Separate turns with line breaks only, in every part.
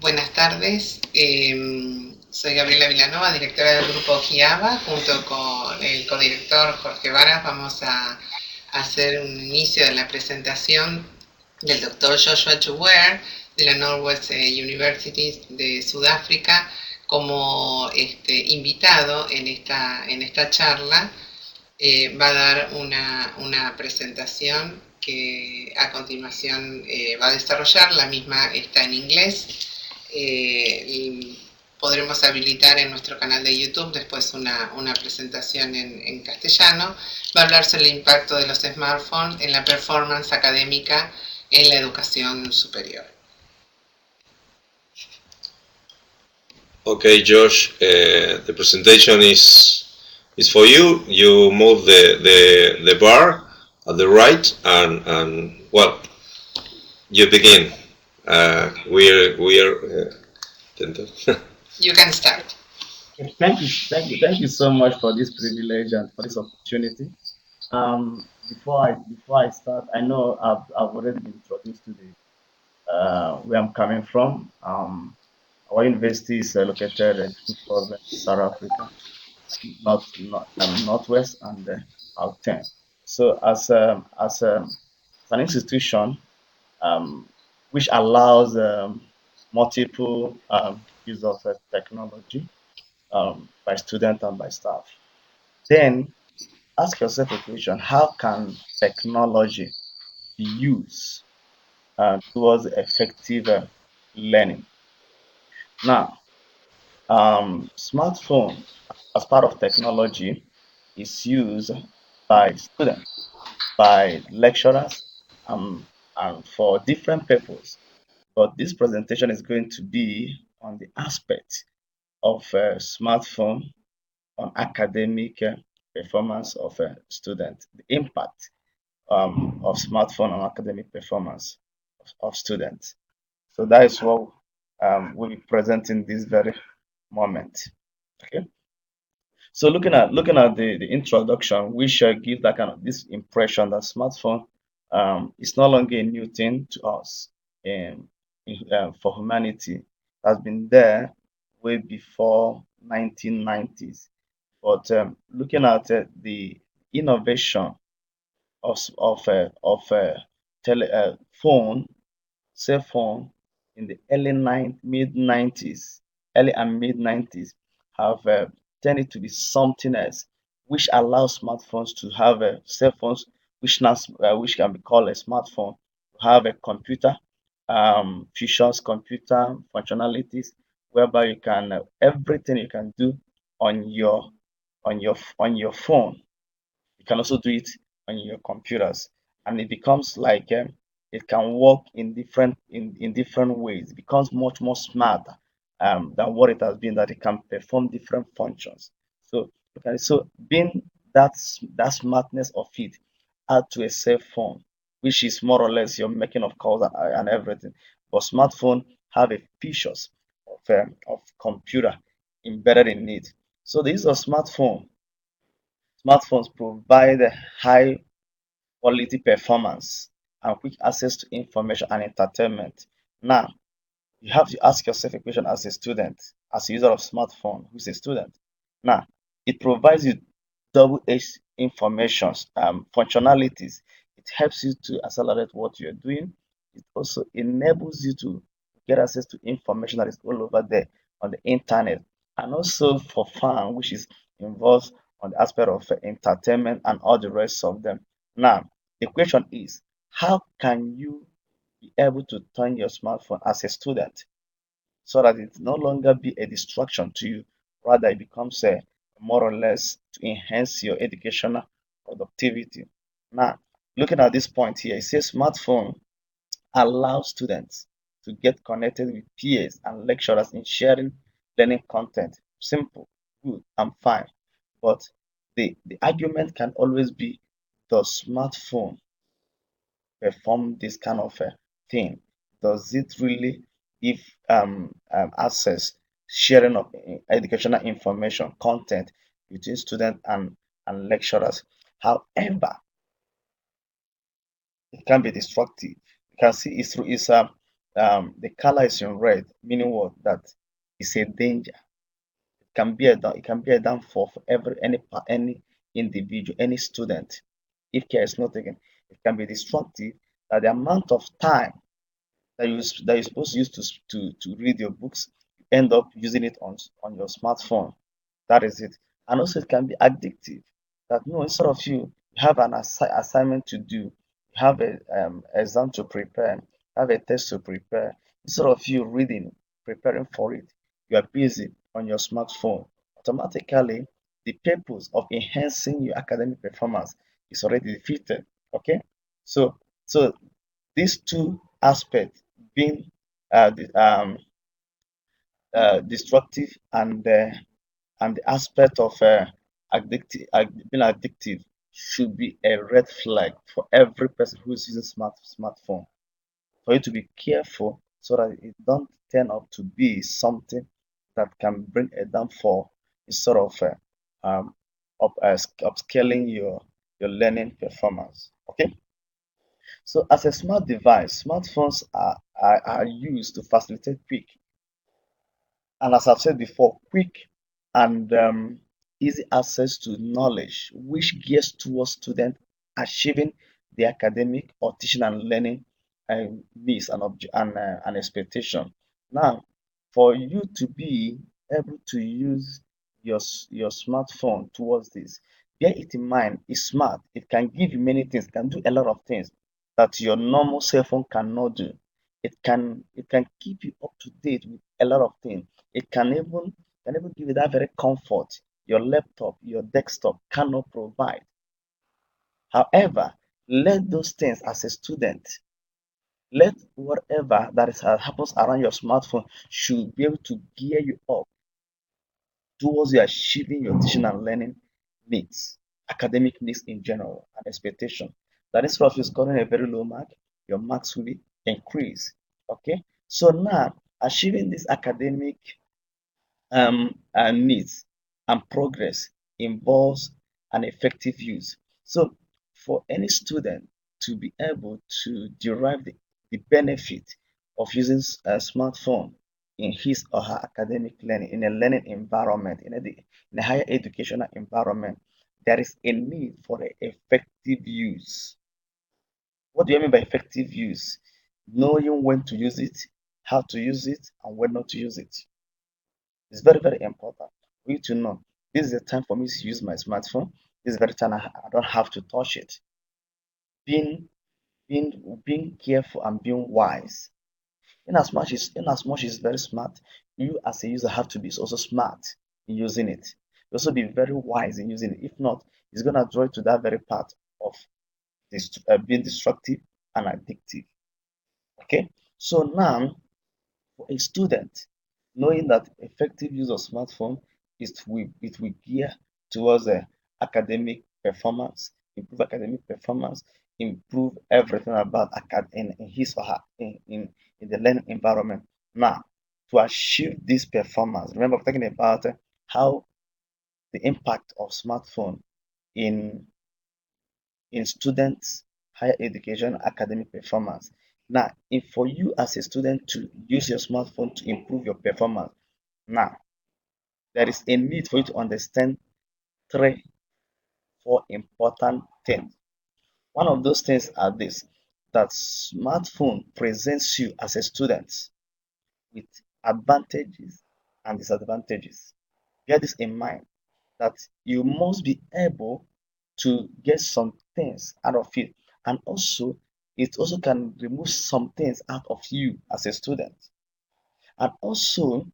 Buenas tardes, soy Gabriela Vilanova, directora del grupo GIABA. Junto con el codirector Jorge Varas vamos a hacer un inicio de la presentación del doctor Joshua Chuwer de la Northwest University de Sudáfrica como invitado en esta charla. Va a dar una presentación que a continuación va a desarrollar. La misma está en inglés. Y podremos habilitar en nuestro canal de YouTube después una presentación en castellano. Va a hablar sobre el impacto de los smartphones en la performance académica en la educación superior.
Okay, Josh, the presentation is for you. You move the bar at the right, and well, you begin. We are.
You can start. Thank you so much for this privilege and for this opportunity. Before I start, I know I've already been introduced to the where I'm coming from. Our university is located in two provinces, South Africa, northwest and Gauteng. So as an institution, um, which allows multiple use of technology by student and by staff. Then ask yourself a question: how can technology be used towards effective learning? Now, smartphone as part of technology is used by students, by lecturers, and for different purposes. But this presentation is going to be on the aspect of smartphone on academic performance of a student, the impact of smartphone on academic performance of students. So that is what we'll be presenting this very moment. Okay. So looking at the introduction, we shall give that kind of this impression that smartphone is no longer a new thing to us. For humanity, it has been there way before 1990s. But looking at the innovation of phone, cell phone in the mid 90s, early and mid 90s, have tended to be something else, which allows smartphones to have cell phones, which can be called a smartphone, to have a computer, features, computer functionalities, whereby you can everything you can do on your phone, you can also do it on your computers, and it becomes like it can work in different ways. It becomes much more smarter than what it has been, that it can perform different functions. So okay, so being that smartness of it add to a cell phone, which is more or less your making of calls and everything. But smartphone have a features of computer embedded in it. So this is a Smartphones provide a high quality performance and quick access to information and entertainment. Now, you have to ask yourself a question as a student, as a user of smartphone who's a student. Now, it provides you double-edged information, functionalities. It helps you to accelerate what you're doing. It also enables you to get access to information that is all over there on the internet, and also for fun, which is involved on the aspect of entertainment and all the rest of them. Now, the question is, how can you be able to turn your smartphone as a student so that it no longer be a distraction to you, rather it becomes a more or less to enhance your educational productivity. Now, looking at this point here, it says smartphone allows students to get connected with peers and lecturers in sharing learning content. Simple, good, and fine. But the argument can always be, does smartphone perform this kind of a thing? Does it really give access, sharing of educational information, content between students and lecturers? However, it can be destructive. You can see it's through the color is in red, meaning what? That is a danger. It can be a downfall for any individual, any student. If care is not taken, it can be destructive. That the amount of time that you're supposed to use to read your books, you end up using it on your smartphone. That is it. And also it can be addictive. That no, instead of you have an assignment to do, you have a exam to prepare, have a test to prepare. Instead of you reading, preparing for it, you are busy on your smartphone. Automatically, the purpose of enhancing your academic performance is already defeated. Okay, so so these two aspects being destructive and the aspect of being addictive should be a red flag for every person who is using smartphone. For you to be careful so that it don't turn out to be something that can bring a downfall instead of upscaling your learning performance. Okay. So as a smart device, smartphones are used to facilitate quick and, as I've said before, quick and easy access to knowledge, which gears towards students achieving the academic or teaching and learning needs and expectation. Now, for you to be able to use your smartphone towards this, bear it in mind, it's smart. It can give you many things, it can do a lot of things that your normal cell phone cannot do. It can keep you up to date with a lot of things. It can even give you that very comfort your laptop, your desktop cannot provide. However, let those things as a student, let whatever happens around your smartphone should be able to gear you up towards you achieving your teaching and learning needs, academic needs in general, and expectation. That instead of you scoring a very low mark, your marks will be increased. Okay, so now achieving this academic and needs and progress involves an effective use. So, for any student to be able to derive the benefit of using a smartphone in his or her academic learning, in a learning environment, in a higher educational environment, there is a need for an effective use. What do you mean by effective use? Knowing when to use it, how to use it, and when not to use it. It's very, very important for you to know this is the time for me to use my smartphone. This is the very time I don't have to touch it. Being careful and being wise. In as much as very smart, you as a user have to be also smart in using it. You also be very wise in using it. If not, it's gonna draw you to that very part of this being destructive and addictive. Okay. So now for a student, knowing that effective use of smartphone it will gear towards academic performance, improve academic performance, improve everything about in his or her in the learning environment. Now, to achieve this performance, remember we're talking about how the impact of smartphone in students' higher education academic performance. Now, if for you as a student to use your smartphone to improve your performance, now there is a need for you to understand three, four important things. One of those things are this: that smartphone presents you as a student with advantages and disadvantages. Bear this in mind that you must be able to get some things out of it, and also it also can remove some things out of you as a student. And also,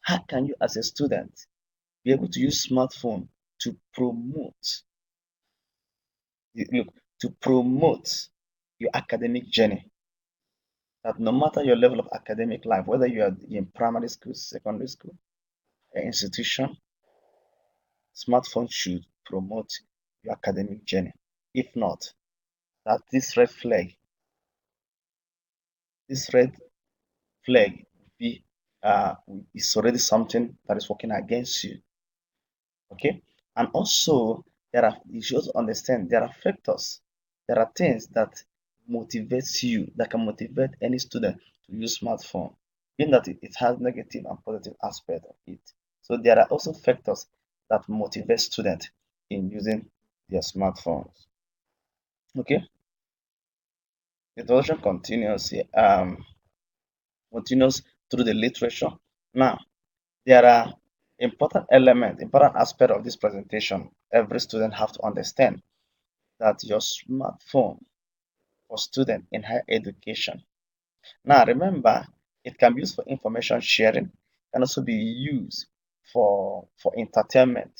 how can you as a student be able to use smartphone to promote look to promote your academic journey? That no matter your level of academic life, whether you are in primary school, secondary school, institution, smartphone should promote your academic journey. If not, that this red flag be is already something that is working against you. Okay, and also you should also understand there are factors, there are things that motivates you, that can motivate any student to use smartphone, being that it has negative and positive aspect of it. So there are also factors that motivate students in using their smartphones. Okay, the discussion continues through the literature. Now, there are important aspect of this presentation. Every student have to understand that your smartphone for student in higher education. Now, remember, it can be used for information sharing, can also be used for entertainment.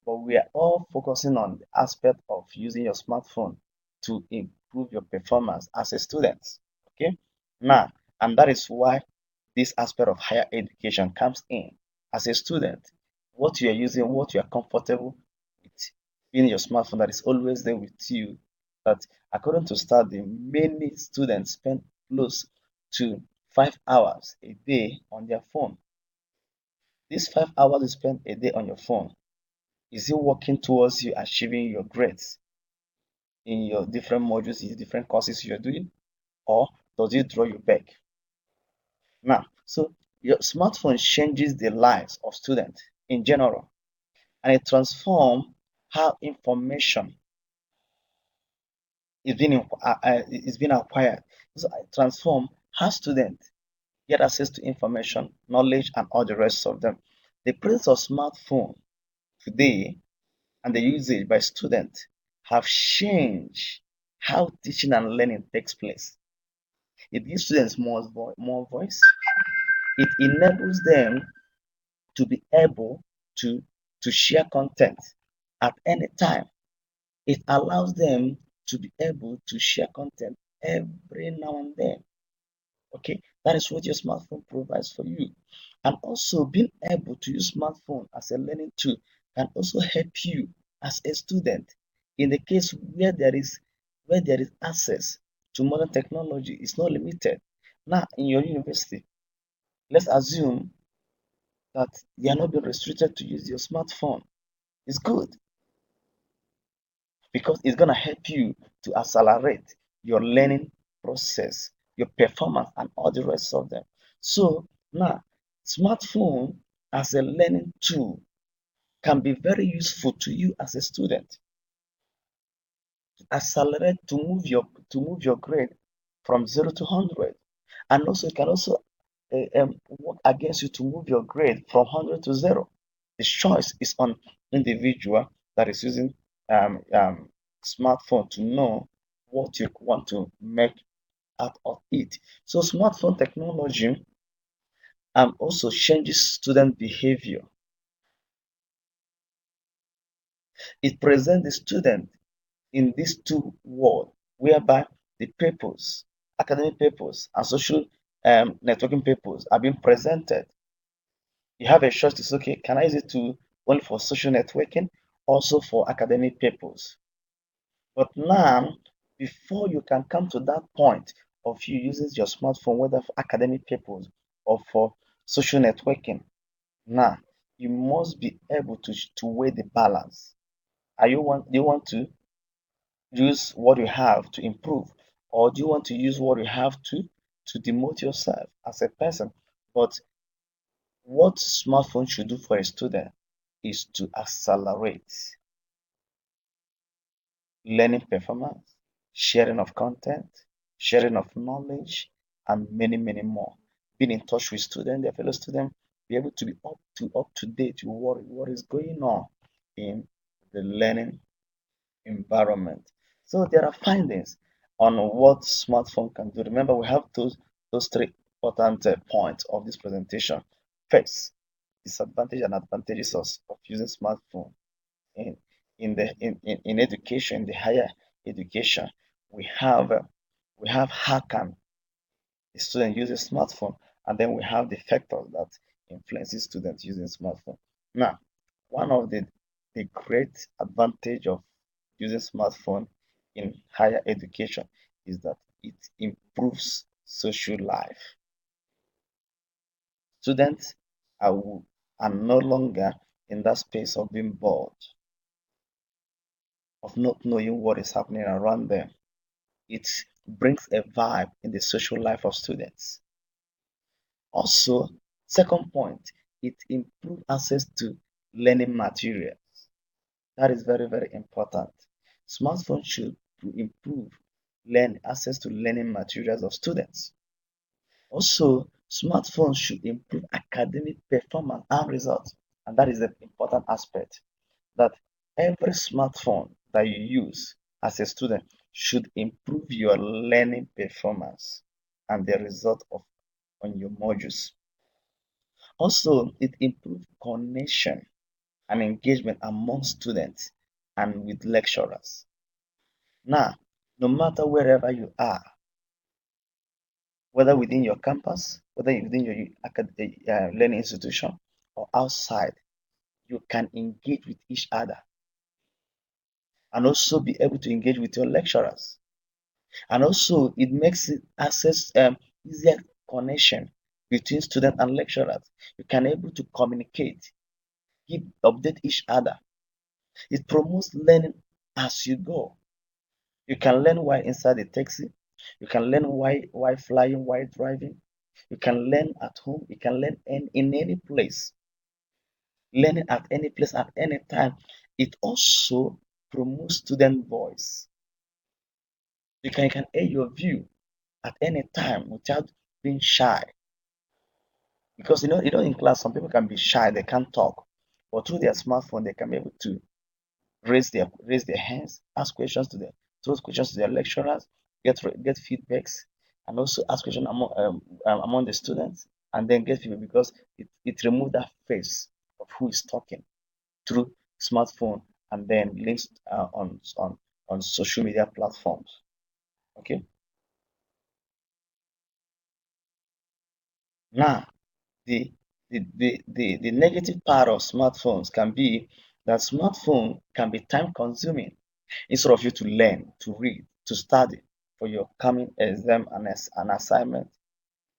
But we are all focusing on the aspect of using your smartphone to improve your performance as a student. Okay? Now, and that is why this aspect of higher education comes in. As a student, what you are using, what you are comfortable with in your smartphone that is always there with you. That according to study, many students spend close to 5 hours a day on their phone. These 5 hours you spend a day on your phone, is it working towards you achieving your grades in your different modules, in different courses you're doing, or does it draw you back? Now, so your smartphone changes the lives of students in general, and it transforms how information is being acquired. So it transforms how students get access to information, knowledge, and all the rest of them. The presence of smartphone today and the usage by students have changed how teaching and learning takes place. It gives students more voice. It enables them to be able to, to share content at any time. It allows them to be able to share content every now and then. Okay, that is what your smartphone provides for you. And also being able to use smartphone as a learning tool can also help you as a student in the case where there is access to modern technology is not limited. Now in your university, let's assume that you are not being restricted to use your smartphone. It's good because it's gonna help you to accelerate your learning process, your performance, and all the rest of them. So now, smartphone as a learning tool can be very useful to you as a student. Accelerate to move your grade from 0 to 100, and also it can also work against you to move your grade from 100 to 0. The choice is on individual that is using smartphone to know what you want to make out of it. So smartphone technology also changes student behavior. It presents the student in these two worlds, whereby the papers, academic papers, and social networking papers are being presented. You have a choice to say, okay, can I use it to only for social networking, also for academic papers? But now, before you can come to that point of you using your smartphone, whether for academic papers or for social networking, now you must be able to weigh the balance. Do you want to use what you have to improve, or do you want to use what you have to demote yourself as a person? But what smartphone should do for a student is to accelerate learning performance, sharing of content, sharing of knowledge, and many more. Being in touch with students, their fellow students, be able to be up to date with what is going on in the learning environment. So there are findings on what smartphone can do. Remember, we have those three important points of this presentation. First, disadvantage and advantages of using smartphone in in education, in the higher education. We have uh, we have how can a student use a smartphone, and then we have the factors that influences students using smartphone. Now, one of the great advantage of using smartphone in higher education is that it improves social life. Students are no longer in that space of being bored, of not knowing what is happening around them. It brings a vibe in the social life of students. Also, second point, it improves access to learning materials. That is very, very important. Smartphones should improve access to learning materials of students. Also, smartphones should improve academic performance and results. And that is an important aspect that every smartphone that you use as a student should improve your learning performance and the result of on your modules. Also, it improves connection and engagement among students and with lecturers. Now, no matter wherever you are, whether within your campus, whether within your learning institution or outside, you can engage with each other and also be able to engage with your lecturers. And also, it makes it access easier connection between student and lecturers. You can able to communicate, give update each other. It promotes learning as you go. You can learn while inside the taxi. You can learn while flying, while driving. You can learn at home. You can learn in any place. Learning at any place at any time. It also promotes student voice. You can air your view at any time without being shy. Because in class, some people can be shy, they can't talk. But through their smartphone, they can be able to raise their hands, ask questions to throw questions to their lecturers, get feedbacks, and also ask questions among the students, and then get feedback because it removes that face of who is talking through smartphone and then links on social media platforms. Okay. Now, the the negative part of smartphones can be that smartphone can be time consuming. Instead of you to learn, to read, to study for your coming exam and an assignment,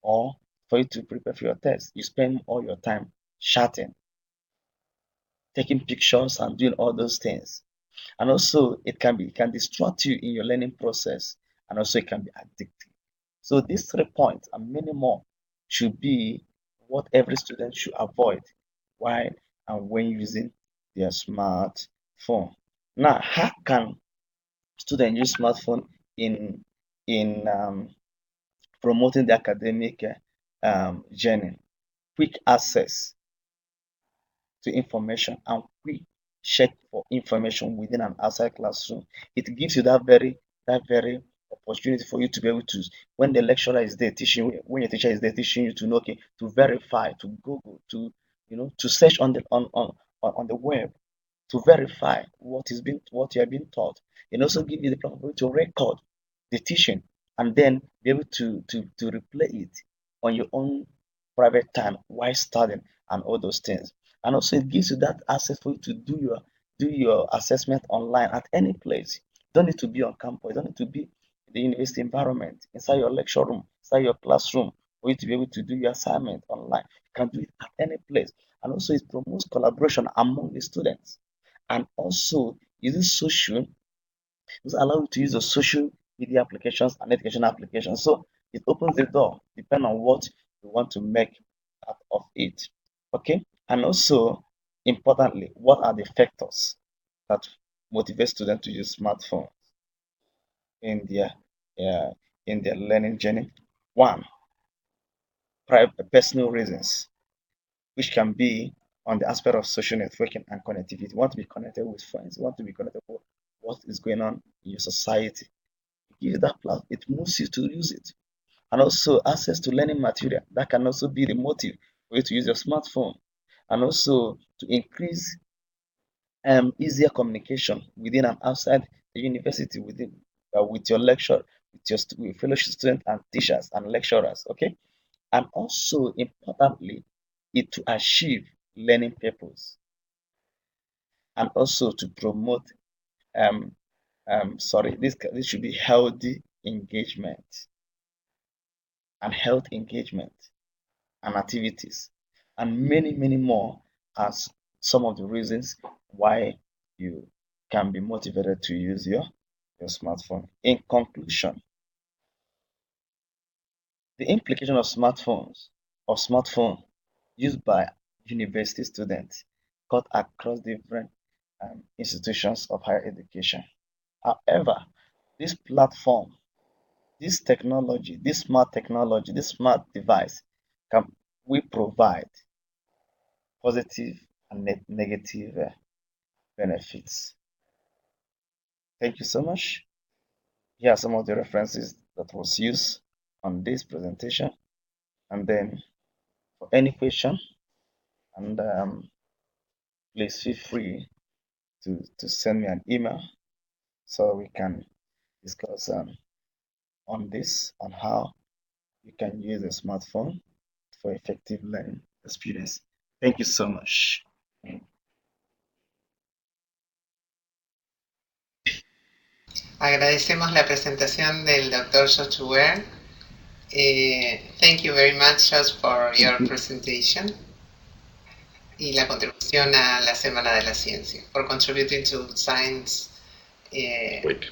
or for you to prepare for your test, you spend all your time chatting, taking pictures, and doing all those things. And also, it can distract you in your learning process, and also it can be addictive. So these 3 points and many more should be what every student should avoid while and when using their smartphone. Now, how can students use smartphone in promoting the academic journey? Quick access to information and quick check for information within and outside classroom. It gives you that very opportunity for you to be able to, when the lecturer is there teaching you, when your teacher is there teaching you, to know, okay, to verify, to Google, to search on the web, to verify what you have been taught. It also give you the platform to record the teaching and then be able to replay it on your own private time while studying and all those things. And also it gives you that access for you to do your assessment online at any place. You don't need to be on campus, you don't need to be in the university environment, inside your lecture room, inside your classroom, for you to be able to do your assignment online. You can do it at any place. And also it promotes collaboration among the students. And also using social, it allows you to use the social media applications and education applications. So it opens the door depending on what you want to make out of it. Okay. And also, importantly, what are the factors that motivate students to use smartphones in their uh, in their learning journey? One, personal reasons, which can be on the aspect of social networking and connectivity. You want to be connected with friends, you want to be connected with what is going on in your society. Give you that platform, it moves you to use it. And also access to learning material. That can also be the motive for you to use your smartphone. And also to increase easier communication within and outside the university, with your lecture, with fellow students and teachers and lecturers. Okay. And also importantly, it to achieve learning purpose and also to promote this should be healthy engagement and health engagement and activities and many more as some of the reasons why you can be motivated to use your smartphone. In conclusion, The implication of smartphones or smartphone used by university students cut across different institutions of higher education. However, this platform, this technology, this smart device can we provide positive and negative benefits. Thank you so much. Here are some of the references that was used on this presentation. And then for any question, and please feel free to send me an email so we can discuss on this, on how you can use a smartphone for effective learning experience. Thank you so much.
Agradecemos la presentación del Dr. Joshua. Thank you very much, Josh, for your presentation y la contribución a la Semana de la Ciencia, for contributing to Science Week.